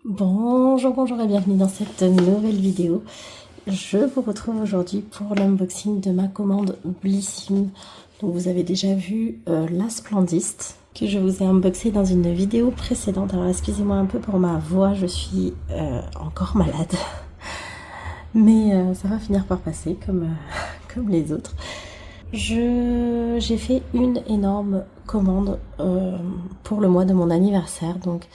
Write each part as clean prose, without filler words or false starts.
Bonjour et bienvenue dans cette nouvelle vidéo. Je vous retrouve aujourd'hui pour l'unboxing de ma commande Blissim. Donc vous avez déjà vu la Splendiste que je vous ai unboxé dans une vidéo précédente. Alors excusez-moi un peu pour ma voix, je suis encore malade. Mais ça va finir par passer comme les autres. J'ai fait une énorme commande pour le mois de mon anniversaire. Donc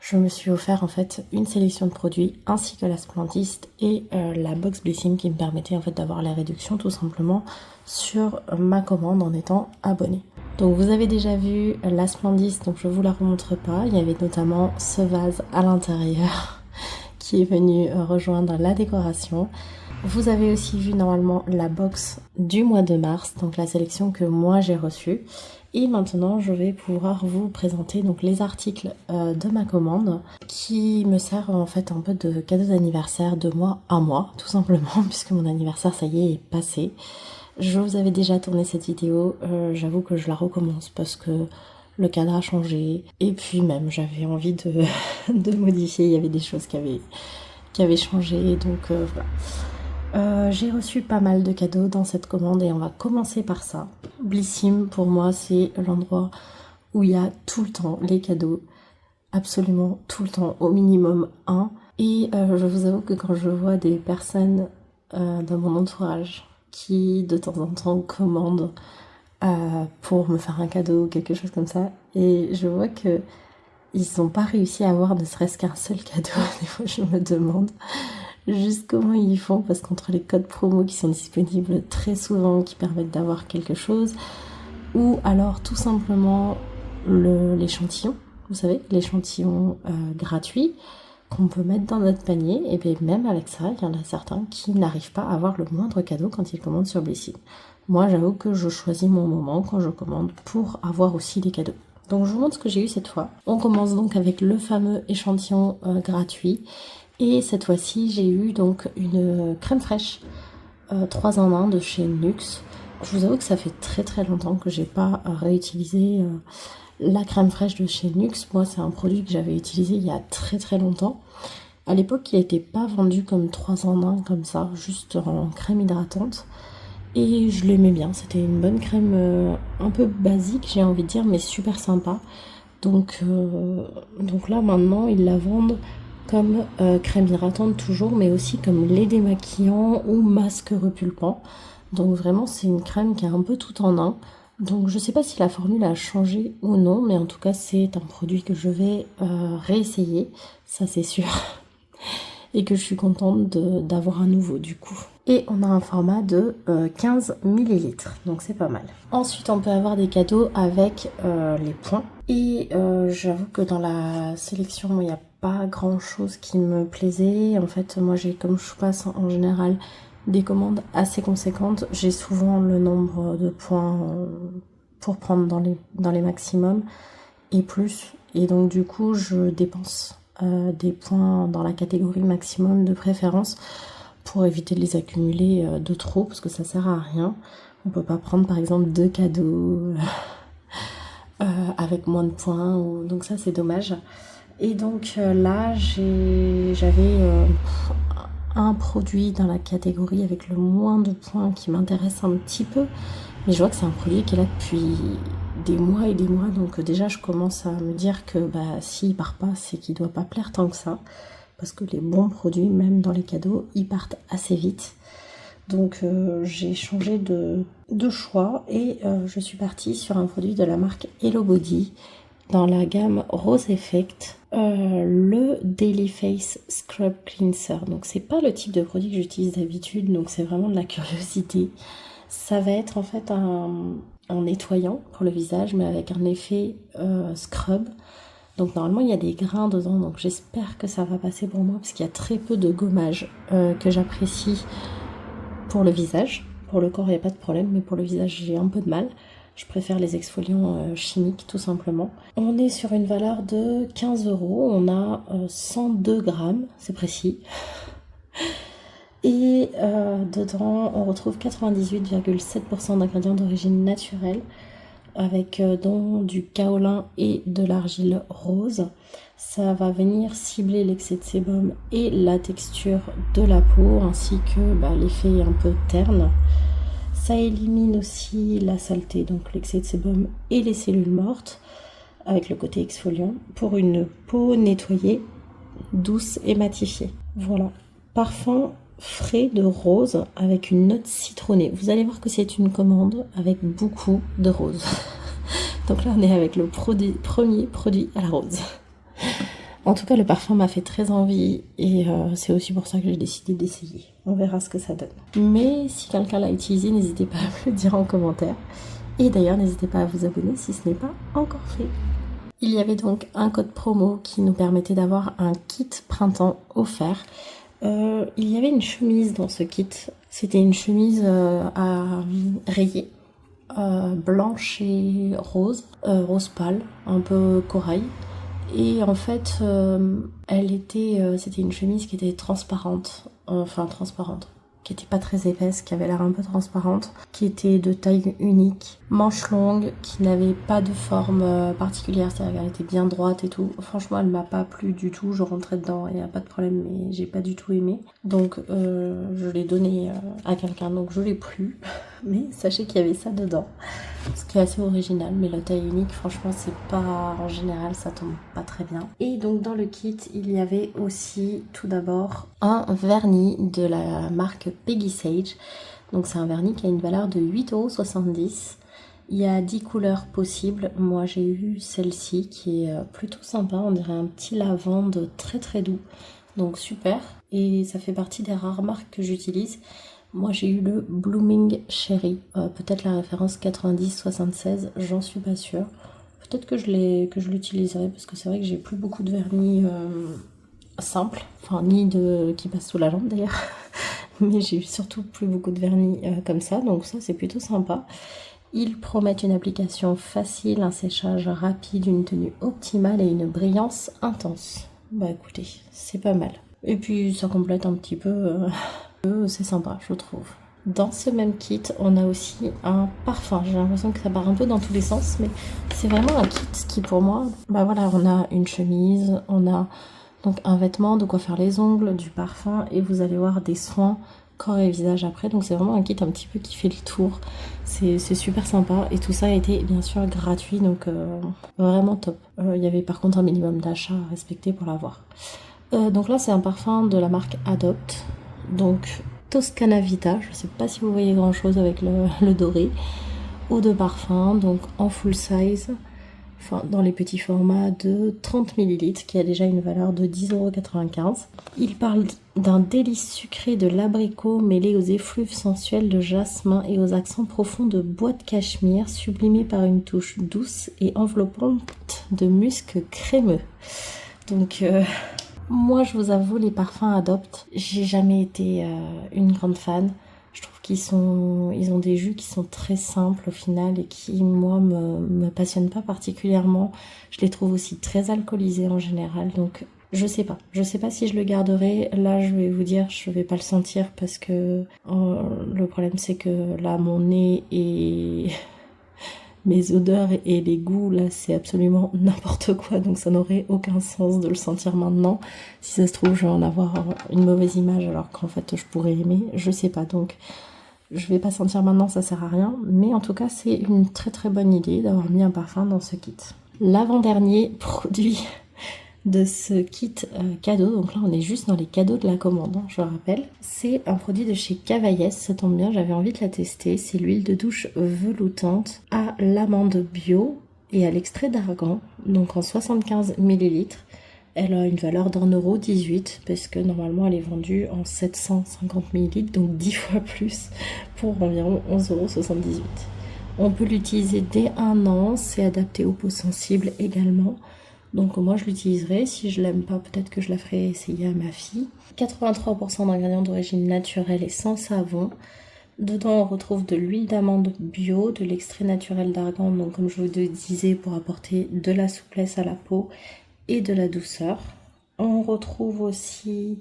je me suis offert en fait une sélection de produits ainsi que la Splendiste et la box Blissim qui me permettait en fait d'avoir les réductions tout simplement sur ma commande en étant abonné. Donc vous avez déjà vu la Splendiste, donc je vous la remontre pas. Il y avait notamment ce vase à l'intérieur qui est venu rejoindre la décoration. Vous avez aussi vu normalement la box du mois de mars, donc la sélection que moi j'ai reçue. Et maintenant, je vais pouvoir vous présenter donc les articles de ma commande qui me servent en fait un peu de cadeau d'anniversaire de mois à mois, tout simplement, puisque mon anniversaire, ça y est passé. Je vous avais déjà tourné cette vidéo, j'avoue que je la recommence parce que le cadre a changé. Et puis même, j'avais envie de modifier, il y avait des choses qui avaient changé, donc voilà. J'ai reçu pas mal de cadeaux dans cette commande et on va commencer par ça. Blissim, pour moi, c'est l'endroit où il y a tout le temps les cadeaux, absolument tout le temps, au minimum un. Et je vous avoue que quand je vois des personnes dans mon entourage qui de temps en temps commandent pour me faire un cadeau ou quelque chose comme ça, et je vois que ils n'ont pas réussi à avoir ne serait-ce qu'un seul cadeau, des fois je me demande juste comment ils font, parce qu'entre les codes promo qui sont disponibles très souvent, qui permettent d'avoir quelque chose, ou alors tout simplement l'échantillon, vous savez, l'échantillon gratuit qu'on peut mettre dans notre panier, et bien même avec ça, il y en a certains qui n'arrivent pas à avoir le moindre cadeau quand ils commandent sur Blissim. Moi, j'avoue que je choisis mon moment quand je commande pour avoir aussi des cadeaux. Donc je vous montre ce que j'ai eu cette fois. On commence donc avec le fameux échantillon gratuit. Et cette fois-ci, j'ai eu donc une crème fraîche 3 en 1 de chez Nuxe. Je vous avoue que ça fait très longtemps que j'ai pas réutilisé la crème fraîche de chez Nuxe. Moi, c'est un produit que j'avais utilisé il y a très longtemps. À l'époque, il n'était pas vendu comme 3 en 1 comme ça, juste en crème hydratante. Et je l'aimais bien, c'était une bonne crème un peu basique, j'ai envie de dire, mais super sympa. Donc là, maintenant, ils la vendent comme crème hydratante toujours, mais aussi comme lait démaquillant ou masque repulpant. Donc vraiment, c'est une crème qui est un peu tout en un. Donc je sais pas si la formule a changé ou non, mais en tout cas, c'est un produit que je vais réessayer, ça c'est sûr. Et que je suis contente d'avoir à nouveau du coup. Et on a un format de 15 ml, donc c'est pas mal. Ensuite, on peut avoir des cadeaux avec les points. Et j'avoue que dans la sélection, il n'y a pas grand chose qui me plaisait. En fait, moi, comme je passe en général des commandes assez conséquentes, j'ai souvent le nombre de points pour prendre dans les maximums et plus. Et donc, du coup, je dépense des points dans la catégorie maximum de préférence pour éviter de les accumuler de trop, parce que ça sert à rien. On peut pas prendre par exemple 2 cadeaux avec moins de points, donc ça c'est dommage. Et donc là j'avais un produit dans la catégorie avec le moins de points qui m'intéresse un petit peu, mais je vois que c'est un produit qui est là depuis des mois et des mois, donc déjà je commence à me dire que s'il part pas, c'est qu'il doit pas plaire tant que ça, parce que les bons produits, même dans les cadeaux, ils partent assez vite. Donc j'ai changé de choix et je suis partie sur un produit de la marque Hello Body dans la gamme Rose Effect, le Daily Face Scrub Cleanser. Donc c'est pas le type de produit que j'utilise d'habitude, donc c'est vraiment de la curiosité. Ça va être en fait un nettoyant pour le visage, mais avec un effet scrub. Donc normalement il y a des grains dedans, donc j'espère que ça va passer pour moi parce qu'il y a très peu de gommage que j'apprécie pour le visage. Pour le corps il n'y a pas de problème, mais pour le visage j'ai un peu de mal. Je préfère les exfoliants chimiques tout simplement. On est sur une valeur de 15 €, on a 102 grammes, c'est précis. Et dedans on retrouve 98,7% d'ingrédients d'origine naturelle. avec donc du kaolin et de l'argile rose. Ça va venir cibler l'excès de sébum et la texture de la peau, ainsi que l'effet un peu terne. Ça élimine aussi la saleté, donc l'excès de sébum et les cellules mortes, avec le côté exfoliant, pour une peau nettoyée, douce et matifiée. Voilà. Parfum frais de rose avec une note citronnée. Vous allez voir que c'est une commande avec beaucoup de rose. Donc là, on est avec le premier produit à la rose. En tout cas, le parfum m'a fait très envie et c'est aussi pour ça que j'ai décidé d'essayer. On verra ce que ça donne. Mais si quelqu'un l'a utilisé, n'hésitez pas à me le dire en commentaire. Et d'ailleurs, n'hésitez pas à vous abonner si ce n'est pas encore fait. Il y avait donc un code promo qui nous permettait d'avoir un kit printemps offert. Il y avait une chemise dans ce kit. C'était une chemise à rayés, blanche et rose, rose pâle, un peu corail. Et en fait, c'était une chemise qui était transparente, qui était pas très épaisse, qui avait l'air un peu transparente, qui était de taille unique, manche longue, qui n'avait pas de forme particulière, c'est-à-dire qu'elle était bien droite et tout. Franchement, elle m'a pas plu du tout, je rentrais dedans, il n'y a pas de problème, mais j'ai pas du tout aimé. Donc, je l'ai donné à quelqu'un, donc je l'ai plus. Mais sachez qu'il y avait ça dedans, ce qui est assez original, mais la taille unique, franchement, c'est pas, en général, ça tombe pas très bien. Et donc dans le kit, il y avait aussi tout d'abord un vernis de la marque Peggy Sage. Donc c'est un vernis qui a une valeur de 8,70 €. Il y a 10 couleurs possibles. Moi j'ai eu celle-ci qui est plutôt sympa, on dirait un petit lavande très très doux. Donc super, et ça fait partie des rares marques que j'utilise. Moi j'ai eu le Blooming Cherry, peut-être la référence 90-76, j'en suis pas sûre. Peut-être que je l'utiliserai parce que c'est vrai que j'ai plus beaucoup de vernis simples, enfin ni de qui passent sous la lampe d'ailleurs, mais j'ai surtout plus beaucoup de vernis comme ça, donc ça c'est plutôt sympa. Ils promettent une application facile, un séchage rapide, une tenue optimale et une brillance intense. Bah écoutez, c'est pas mal. Et puis ça complète un petit peu... c'est sympa, je trouve. Dans ce même kit, on a aussi un parfum. J'ai l'impression que ça part un peu dans tous les sens, mais c'est vraiment un kit qui, pour moi, on a une chemise, on a donc un vêtement, de quoi faire les ongles, du parfum, et vous allez voir des soins corps et visage après. Donc c'est vraiment un kit un petit peu qui fait le tour. C'est super sympa, et tout ça a été bien sûr gratuit, donc vraiment top. Il y avait par contre un minimum d'achat à respecter pour l'avoir. Donc là, c'est un parfum de la marque Adopt. Donc Toscana Vita, je ne sais pas si vous voyez grand chose avec le doré, eau de parfum, donc en full size, enfin dans les petits formats de 30 ml, qui a déjà une valeur de 10,95 €. Il parle d'un délice sucré de l'abricot mêlé aux effluves sensuels de jasmin et aux accents profonds de bois de cachemire, sublimé par une touche douce et enveloppante de musc crémeux. Donc... moi, je vous avoue, les parfums Adopt, j'ai jamais été une grande fan. Je trouve ils ont des jus qui sont très simples au final et qui, moi, me passionnent pas particulièrement. Je les trouve aussi très alcoolisés en général, donc je sais pas. Je sais pas si je le garderai. Là, je vais vous dire, je vais pas le sentir parce que le problème, c'est que là, mon nez et mes odeurs et les goûts, là, c'est absolument n'importe quoi. Donc ça n'aurait aucun sens de le sentir maintenant. Si ça se trouve, je vais en avoir une mauvaise image alors qu'en fait, je pourrais aimer. Je sais pas. Donc, je vais pas sentir maintenant, ça sert à rien. Mais en tout cas, c'est une très très bonne idée d'avoir mis un parfum dans ce kit. L'avant-dernier produit de ce kit cadeau, donc là on est juste dans les cadeaux de la commande, je le rappelle, c'est un produit de chez Cavaillès, ça tombe bien, j'avais envie de la tester. C'est l'huile de douche veloutante à l'amande bio et à l'extrait d'argan, donc en 75 ml. Elle a une valeur d'1,18 € parce que normalement elle est vendue en 750 ml, donc 10 fois plus, pour environ 11,78 €. On peut l'utiliser dès 1 an, c'est adapté aux peaux sensibles également. Donc moi je l'utiliserai, si je l'aime pas peut-être que je la ferai essayer à ma fille. 83% d'ingrédients d'origine naturelle et sans savon. Dedans on retrouve de l'huile d'amande bio, de l'extrait naturel d'argan, donc comme je vous le disais, pour apporter de la souplesse à la peau et de la douceur. On retrouve aussi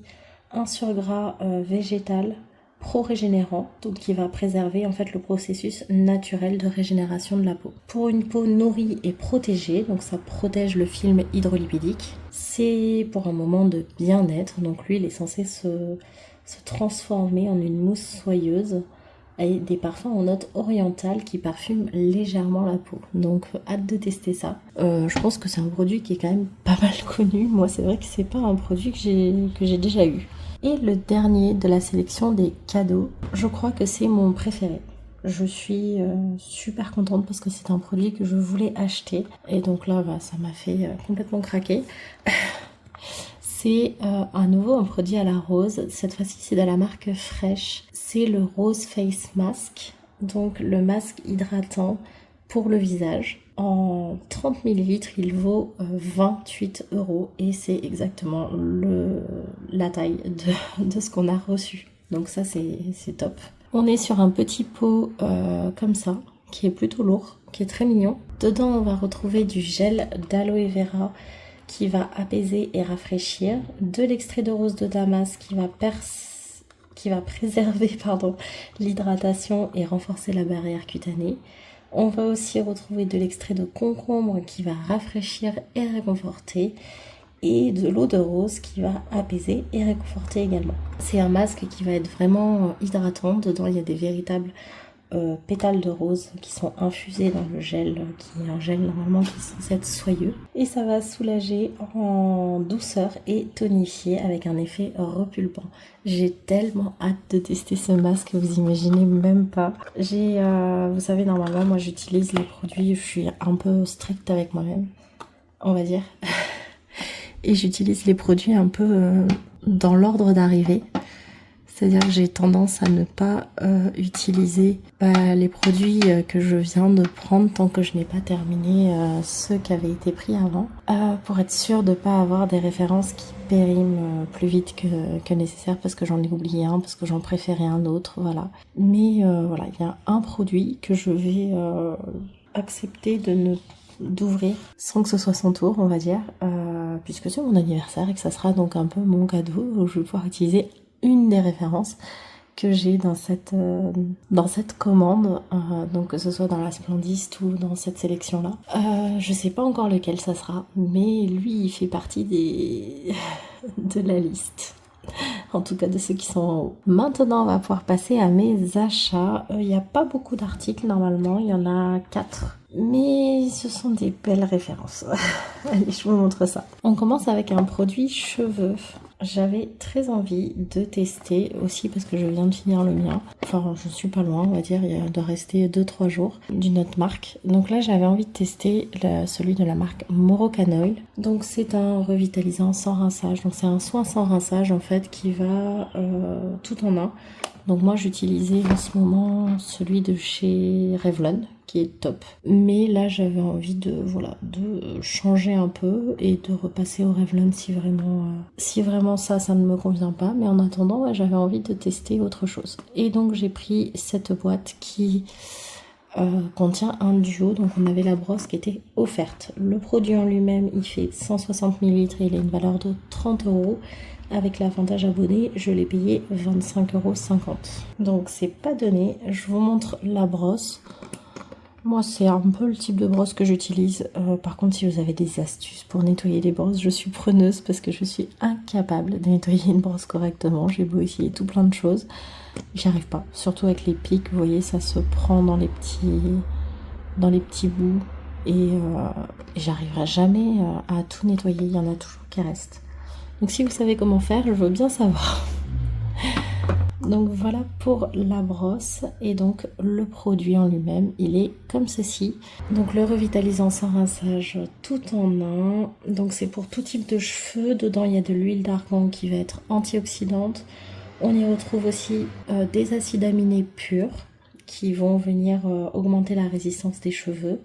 un surgras végétal pro-régénérant, donc qui va préserver en fait le processus naturel de régénération de la peau. Pour une peau nourrie et protégée, donc ça protège le film hydrolipidique. C'est pour un moment de bien-être, donc l'huile est censée se transformer en une mousse soyeuse et des parfums en notes orientales qui parfument légèrement la peau. Donc hâte de tester ça. Je pense que c'est un produit qui est quand même pas mal connu. Moi c'est vrai que c'est pas un produit que j'ai déjà eu. Et le dernier de la sélection des cadeaux, je crois que c'est mon préféré. Je suis super contente parce que c'est un produit que je voulais acheter. Et donc là, ça m'a fait complètement craquer. C'est à nouveau un produit à la rose. Cette fois-ci, c'est de la marque Fresh. C'est le Rose Face Mask. Donc le masque hydratant pour le visage. En 30 ml, il vaut 28 € et c'est exactement la taille de ce qu'on a reçu. Donc ça, c'est top. On est sur un petit pot comme ça, qui est plutôt lourd, qui est très mignon. Dedans, on va retrouver du gel d'aloe vera qui va apaiser et rafraîchir, de l'extrait de rose de Damas qui va préserver l'hydratation et renforcer la barrière cutanée. On va aussi retrouver de l'extrait de concombre qui va rafraîchir et réconforter, et de l'eau de rose qui va apaiser et réconforter également. C'est un masque qui va être vraiment hydratant. Dedans, il y a des véritables pétales de rose qui sont infusés dans le gel, qui est un gel normalement qui est censé être soyeux. Et ça va soulager en douceur et tonifier avec un effet repulpant. J'ai tellement hâte de tester ce masque, vous imaginez même pas. Vous savez, normalement, moi j'utilise les produits, je suis un peu stricte avec moi-même, on va dire. Et j'utilise les produits un peu dans l'ordre d'arrivée. C'est-à-dire que j'ai tendance à ne pas utiliser les produits que je viens de prendre tant que je n'ai pas terminé ceux qui avaient été pris avant, pour être sûre de ne pas avoir des références qui périment plus vite que nécessaire parce que j'en ai oublié un, parce que j'en préférais un autre, voilà. Mais voilà, il y a un produit que je vais accepter d'ouvrir sans que ce soit son tour, on va dire, puisque c'est mon anniversaire et que ça sera donc un peu mon cadeau où je vais pouvoir utiliser une des références que j'ai dans cette commande, donc que ce soit dans la Splendiste ou dans cette sélection là. Je sais pas encore lequel ça sera, mais lui il fait partie de la liste. En tout cas de ceux qui sont en haut. Maintenant on va pouvoir passer à mes achats. Il n'y a pas beaucoup d'articles normalement, il y en a 4. Mais ce sont des belles références. Allez, je vous montre ça. On commence avec un produit cheveux. J'avais très envie de tester aussi parce que je viens de finir le mien. Enfin, je suis pas loin, on va dire, il doit rester 2-3 jours d'une autre marque. Donc là, j'avais envie de tester celui de la marque Moroccan. Donc c'est un revitalisant sans rinçage. Donc c'est un soin sans rinçage en fait qui va tout en un. Donc moi j'utilisais en ce moment celui de chez Revlon qui est top. Mais là j'avais envie de changer un peu et de repasser au Revlon si vraiment ça ne me convient pas. Mais en attendant j'avais envie de tester autre chose. Et donc j'ai pris cette boîte qui contient un duo. Donc on avait la brosse qui était offerte. Le produit en lui-même il fait 160 ml et il a une valeur de 30 €. Avec l'avantage abonné, je l'ai payé 25,50 €. Donc c'est pas donné. Je vous montre la brosse. Moi c'est un peu le type de brosse que j'utilise. Par contre si vous avez des astuces pour nettoyer les brosses, je suis preneuse parce que je suis incapable de nettoyer une brosse correctement. J'ai beau essayer tout plein de choses, j'y arrive pas. Surtout avec les pics, vous voyez ça se prend dans les petits bouts. Et j'arriverai jamais à tout nettoyer, il y en a toujours qui restent. Donc si vous savez comment faire, je veux bien savoir. Donc voilà pour la brosse. Et donc le produit en lui-même, il est comme ceci. Donc le revitalisant sans rinçage tout en un. Donc c'est pour tout type de cheveux. Dedans il y a de l'huile d'argan qui va être antioxydante. On y retrouve aussi des acides aminés purs qui vont venir augmenter la résistance des cheveux.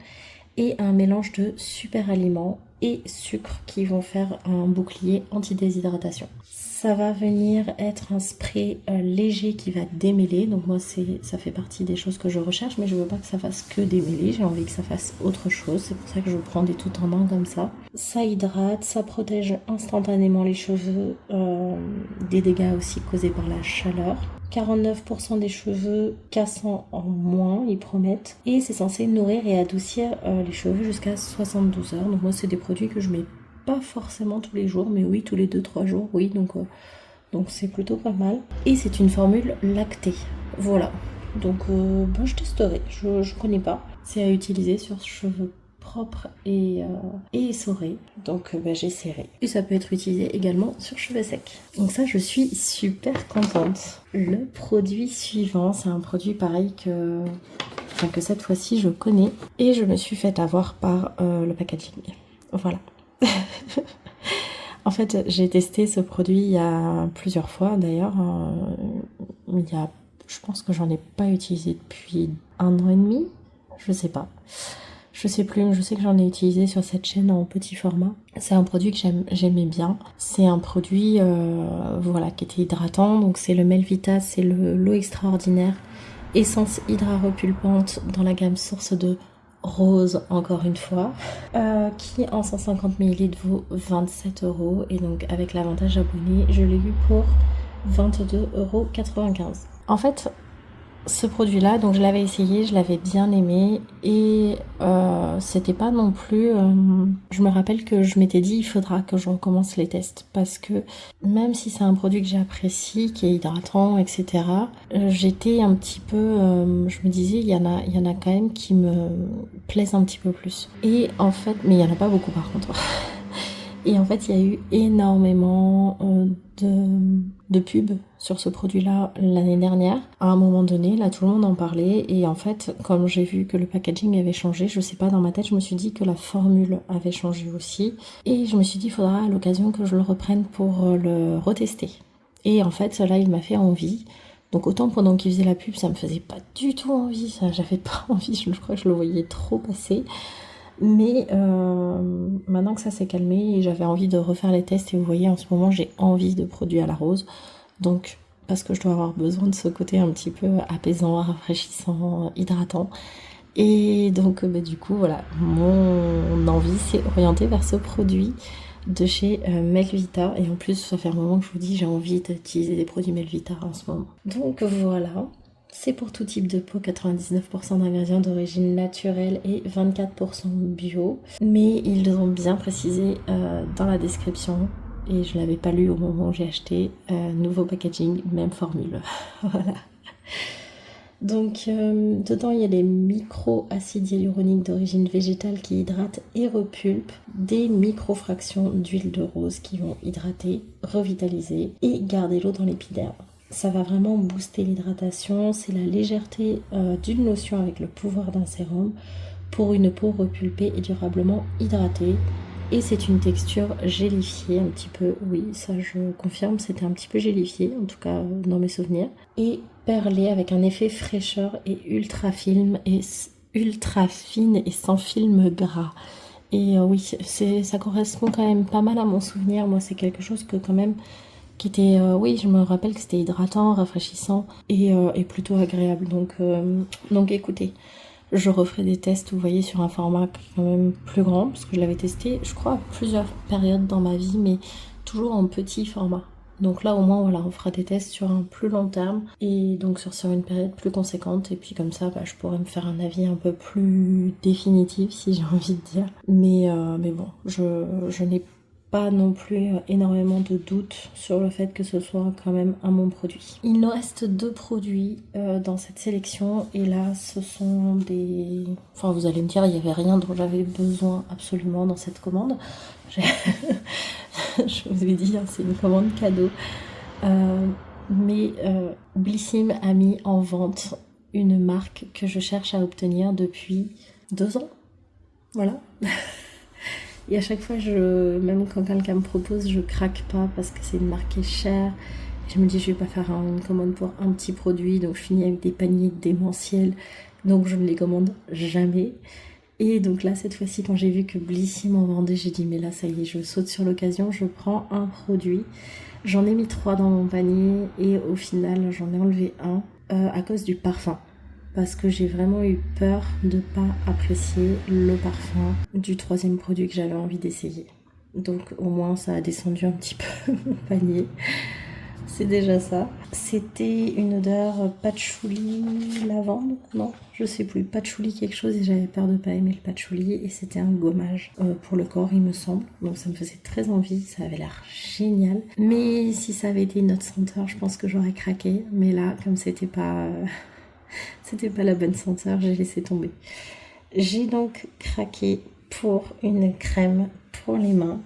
Et un mélange de super aliments et sucre qui vont faire un bouclier anti-déshydratation. Ça va venir être un spray léger qui va démêler. Donc moi ça fait partie des choses que je recherche, mais je veux pas que ça fasse que démêler, j'ai envie que ça fasse autre chose. C'est pour ça que je prends des tout en un comme ça. Ça hydrate, ça protège instantanément les cheveux des dégâts aussi causés par la chaleur. 49% des cheveux cassants en moins, ils promettent. Et c'est censé nourrir et adoucir les cheveux jusqu'à 72 heures. Donc moi, c'est des produits que je mets pas forcément tous les jours, mais oui, tous les 2-3 jours, oui. Donc c'est plutôt pas mal. Et c'est une formule lactée. Voilà. Donc je testerai. Je connais pas. C'est à utiliser sur cheveux propres et essorés. Donc j'essaierai. Et ça peut être utilisé également sur cheveux secs. Donc ça, je suis super contente. Le produit suivant, c'est un produit pareil que cette fois-ci je connais. Et je me suis fait avoir par le packaging. Voilà. En fait, j'ai testé ce produit il y a plusieurs fois d'ailleurs. Je pense que j'en ai pas utilisé depuis 1 an et demi. Je sais pas. Je sais plus, mais je sais que j'en ai utilisé sur cette chaîne en petit format. C'est un produit que j'aimais bien. C'est un produit qui était hydratant. Donc c'est le Melvita, c'est l'eau extraordinaire. Essence hydra repulpante dans la gamme source de rose, encore une fois, qui en 150 ml vaut 27 €. Et donc avec l'avantage abonné, je l'ai eu pour 22,95 €. En fait, ce produit-là, donc je l'avais essayé, je l'avais bien aimé et c'était pas non plus... je me rappelle que je m'étais dit il faudra que je recommence les tests parce que même si c'est un produit que j'apprécie, qui est hydratant, etc., j'étais un petit peu... je me disais il y en a quand même qui me plaisent un petit peu plus. Et en fait, mais il y en a pas beaucoup par contre. Et en fait, il y a eu énormément de pubs sur ce produit-là l'année dernière. À un moment donné, là, tout le monde en parlait. Et en fait, comme j'ai vu que le packaging avait changé, je sais pas, dans ma tête, je me suis dit que la formule avait changé aussi. Et je me suis dit, il faudra à l'occasion que je le reprenne pour le retester. Et en fait, cela, il m'a fait envie. Donc autant pendant qu'il faisait la pub, ça me faisait pas du tout envie. Ça, j'avais pas envie, je crois que je le voyais trop passer. Mais maintenant que ça s'est calmé et j'avais envie de refaire les tests, et vous voyez en ce moment j'ai envie de produits à la rose, donc parce que je dois avoir besoin de ce côté un petit peu apaisant, rafraîchissant, hydratant, et donc du coup voilà, mon envie s'est orientée vers ce produit de chez Melvita. Et en plus ça fait un moment que je vous dis j'ai envie d'utiliser des produits Melvita en ce moment, donc voilà. C'est pour tout type de peau, 99% d'ingrédients d'origine naturelle et 24% bio. Mais ils ont bien précisé dans la description, et je ne l'avais pas lu au moment où j'ai acheté, nouveau packaging, même formule. Voilà. Donc dedans il y a des micro-acides hyaluroniques d'origine végétale qui hydratent et repulpent, des micro-fractions d'huile de rose qui vont hydrater, revitaliser et garder l'eau dans l'épiderme. Ça va vraiment booster l'hydratation, c'est la légèreté d'une lotion avec le pouvoir d'un sérum pour une peau repulpée et durablement hydratée. Et c'est une texture gélifiée un petit peu, oui, ça je confirme, c'était un petit peu gélifié, en tout cas dans mes souvenirs. Et perlée avec un effet fraîcheur et ultra fine et sans film gras. Et oui, ça correspond quand même pas mal à mon souvenir. Moi, c'est quelque chose que quand même... qui était, oui, je me rappelle que c'était hydratant, rafraîchissant et plutôt agréable. Donc écoutez, je referai des tests, vous voyez, sur un format quand même plus grand, parce que je l'avais testé, je crois, à plusieurs périodes dans ma vie, mais toujours en petit format. Donc là, au moins, voilà, on fera des tests sur un plus long terme, et donc sur une période plus conséquente, et puis comme ça, je pourrais me faire un avis un peu plus définitif, si j'ai envie de dire. Mais bon, je n'ai pas non plus énormément de doutes sur le fait que ce soit quand même un bon produit. Il nous reste 2 produits dans cette sélection, et là ce sont des... Enfin vous allez me dire, il n'y avait rien dont j'avais besoin absolument dans cette commande. Je vous ai dit, c'est une commande cadeau. Mais Blissim a mis en vente une marque que je cherche à obtenir depuis 2 ans. Voilà. Et à chaque fois, même quand quelqu'un me propose, je craque pas parce que c'est une marque qui est chère. Et je me dis, je vais pas faire une commande pour un petit produit, donc je finis avec des paniers démentiels. Donc je ne les commande jamais. Et donc là, cette fois-ci, quand j'ai vu que Blissim en vendait, j'ai dit, mais là, ça y est, je saute sur l'occasion, je prends un produit. J'en ai mis 3 dans mon panier et au final, j'en ai enlevé un à cause du parfum. Parce que j'ai vraiment eu peur de ne pas apprécier le parfum du 3e produit que j'avais envie d'essayer. Donc au moins ça a descendu un petit peu mon panier. c'est déjà ça. C'était une odeur patchouli lavande, non, je sais plus, patchouli quelque chose, et j'avais peur de pas aimer le patchouli, et c'était un gommage pour le corps il me semble, donc ça me faisait très envie, ça avait l'air génial. Mais si ça avait été une autre senteur, je pense que j'aurais craqué, mais là comme c'était pas la bonne senteur, j'ai laissé tomber. J'ai donc craqué pour une crème pour les mains,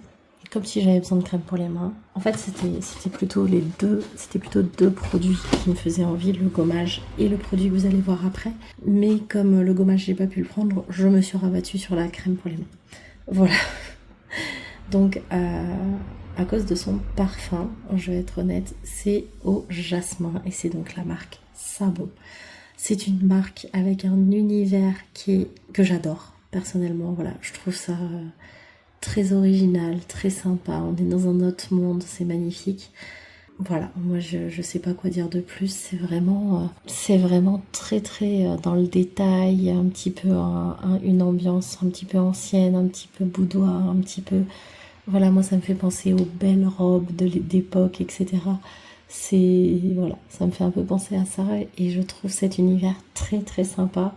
comme si j'avais besoin de crème pour les mains. En fait, c'était plutôt deux produits qui me faisaient envie, le gommage et le produit que vous allez voir après. Mais comme le gommage, j'ai pas pu le prendre, je me suis rabattue sur la crème pour les mains. Voilà. Donc, à cause de son parfum, je vais être honnête, c'est au jasmin et c'est donc la marque Sabo. C'est une marque avec un univers que j'adore personnellement. Voilà, je trouve ça très original, très sympa. On est dans un autre monde, c'est magnifique. Voilà, moi je sais pas quoi dire de plus. C'est vraiment très dans le détail, un petit peu une ambiance un petit peu ancienne, un petit peu boudoir, un petit peu. Voilà, moi ça me fait penser aux belles robes d'époque, etc. Voilà, ça me fait un peu penser à ça et je trouve cet univers très sympa.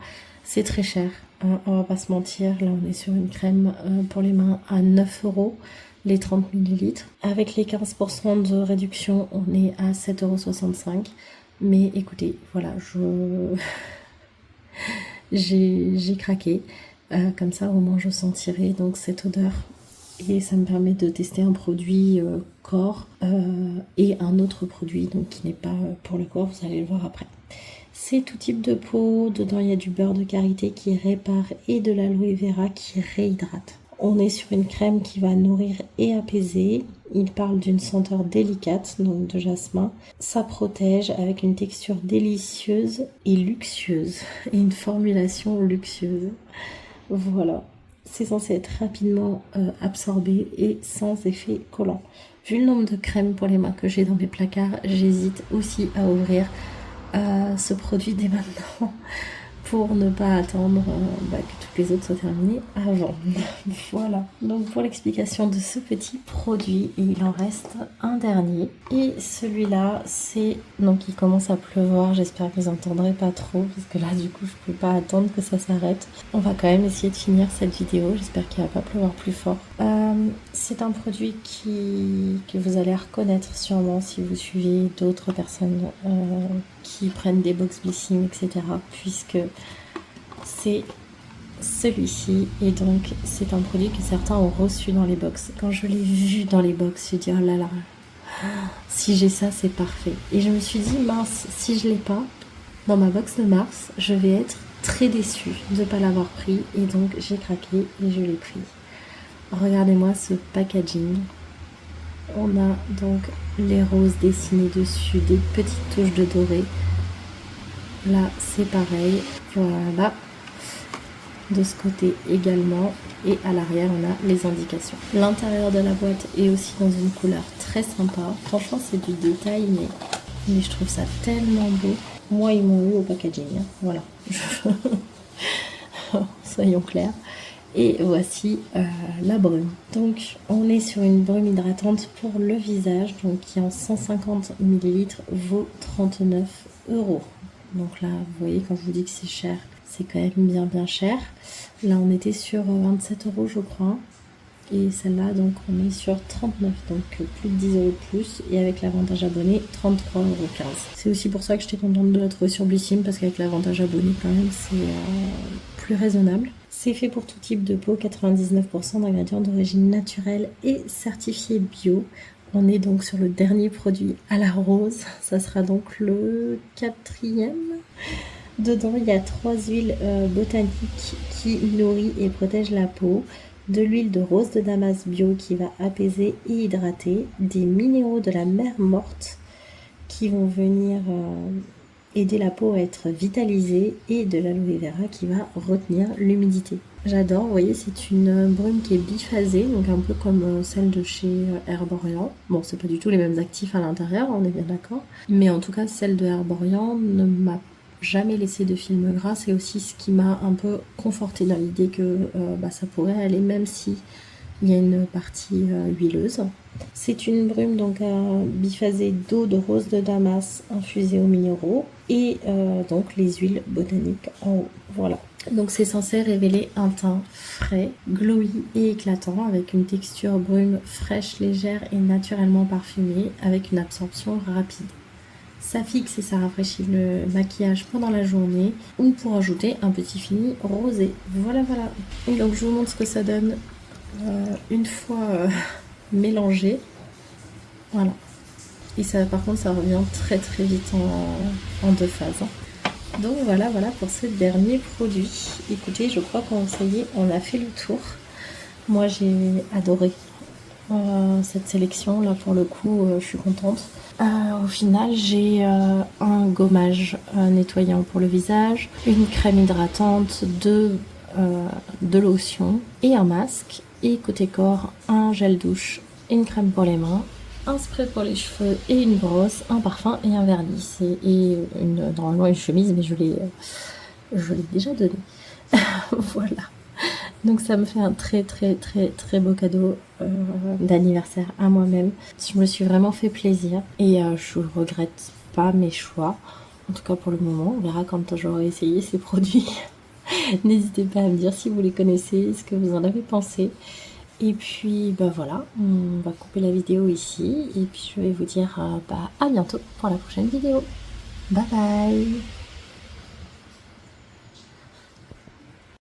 C'est très cher, hein, on va pas se mentir. Là, on est sur une crème pour les mains à 9 € les 30 ml. Avec les 15% de réduction, on est à 7,65 €. Mais écoutez, voilà, j'ai craqué. Comme ça, au moins, je sentirai donc cette odeur. Et ça me permet de tester un produit corps et un autre produit donc qui n'est pas pour le corps, vous allez le voir après. C'est tout type de peau, dedans il y a du beurre de karité qui répare et de l'aloe vera qui réhydrate. On est sur une crème qui va nourrir et apaiser. Il parle d'une senteur délicate, donc de jasmin. Ça protège avec une texture délicieuse et luxueuse et une formulation luxueuse. Voilà. C'est censé être rapidement absorbé et sans effet collant. Vu le nombre de crèmes pour les mains que j'ai dans mes placards, j'hésite aussi à ouvrir ce produit dès maintenant pour ne pas attendre que toutes les autres soient terminées avant. Voilà, donc pour l'explication de ce petit produit, il en reste un dernier. Et celui-là, c'est... Donc il commence à pleuvoir, j'espère que vous n'entendrez pas trop, parce que là du coup je ne peux pas attendre que ça s'arrête. On va quand même essayer de finir cette vidéo, j'espère qu'il ne va pas pleuvoir plus fort. C'est un produit que vous allez reconnaître sûrement si vous suivez d'autres personnes qui prennent des box blessing, etc. Puisque c'est celui-ci, et donc c'est un produit que certains ont reçu dans les box. Quand je l'ai vu dans les box, je me suis dit oh là là, si j'ai ça c'est parfait. Et je me suis dit mince, si je l'ai pas dans ma box de mars, je vais être très déçue de ne pas l'avoir pris, et donc j'ai craqué et je l'ai pris. Regardez-moi ce packaging. On a donc les roses dessinées dessus, des petites touches de doré. Là c'est pareil, voilà. De ce côté également, et à l'arrière on a les indications. L'intérieur de la boîte est aussi dans une couleur très sympa. Franchement c'est du détail, mais je trouve ça tellement beau. Moi ils m'ont eu au packaging, hein. Voilà. Soyons clairs. Et voici la brume. Donc on est sur une brume hydratante pour le visage, donc qui en 150 ml vaut 39 €. Donc là vous voyez, quand je vous dis que c'est cher, c'est quand même bien cher. Là on était sur 27 € je crois, et celle-là donc on est sur 39, donc plus de 10 € de plus, et avec l'avantage abonné 33,15 €. C'est aussi pour ça que j'étais contente de la trouver sur Blissim, parce qu'avec l'avantage abonné quand même c'est plus raisonnable. C'est fait pour tout type de peau, 99% d'ingrédients d'origine naturelle et certifiés bio. On est donc sur le dernier produit à la rose, ça sera donc le 4e. Dedans, il y a 3 huiles botaniques qui nourrissent et protègent la peau, de l'huile de rose de Damas bio qui va apaiser et hydrater, des minéraux de la mer morte qui vont venir aider la peau à être vitalisée, et de l'aloe vera qui va retenir l'humidité. J'adore, vous voyez, c'est une brume qui est biphasée, donc un peu comme celle de chez Herborian. Bon, c'est pas du tout les mêmes actifs à l'intérieur, on est bien d'accord. Mais en tout cas, celle de Herborian ne m'a jamais laissé de film gras. C'est aussi ce qui m'a un peu confortée dans l'idée que ça pourrait aller, même si Il y a une partie huileuse. C'est une brume donc biphasée d'eau de rose de Damas infusée aux minéraux et donc les huiles botaniques en haut. Voilà. Donc c'est censé révéler un teint frais, glowy et éclatant avec une texture brume fraîche, légère et naturellement parfumée avec une absorption rapide. Ça fixe et ça rafraîchit le maquillage pendant la journée ou pour ajouter un petit fini rosé. Voilà, voilà. Et donc je vous montre ce que ça donne une fois mélangé. Voilà. Et ça, par contre, ça revient très très vite en 2 phases. Donc voilà, voilà pour ce dernier produit. Écoutez, je crois qu'on ça y est, on a fait le tour. Moi, j'ai adoré cette sélection. Là, pour le coup, je suis contente. Au final, j'ai un gommage nettoyant pour le visage, une crème hydratante, de lotion et un masque. Et côté corps, un gel douche, une crème pour les mains, un spray pour les cheveux et une brosse, un parfum et un vernis. Et normalement une chemise, mais je l'ai déjà donné. Voilà. Donc ça me fait un très très très très beau cadeau d'anniversaire à moi-même. Je me suis vraiment fait plaisir et je regrette pas mes choix. En tout cas pour le moment, on verra quand j'aurai essayé ces produits. N'hésitez pas à me dire si vous les connaissez, ce que vous en avez pensé. Et puis bah voilà, on va couper la vidéo ici et puis je vais vous dire à bientôt pour la prochaine vidéo. Bye bye.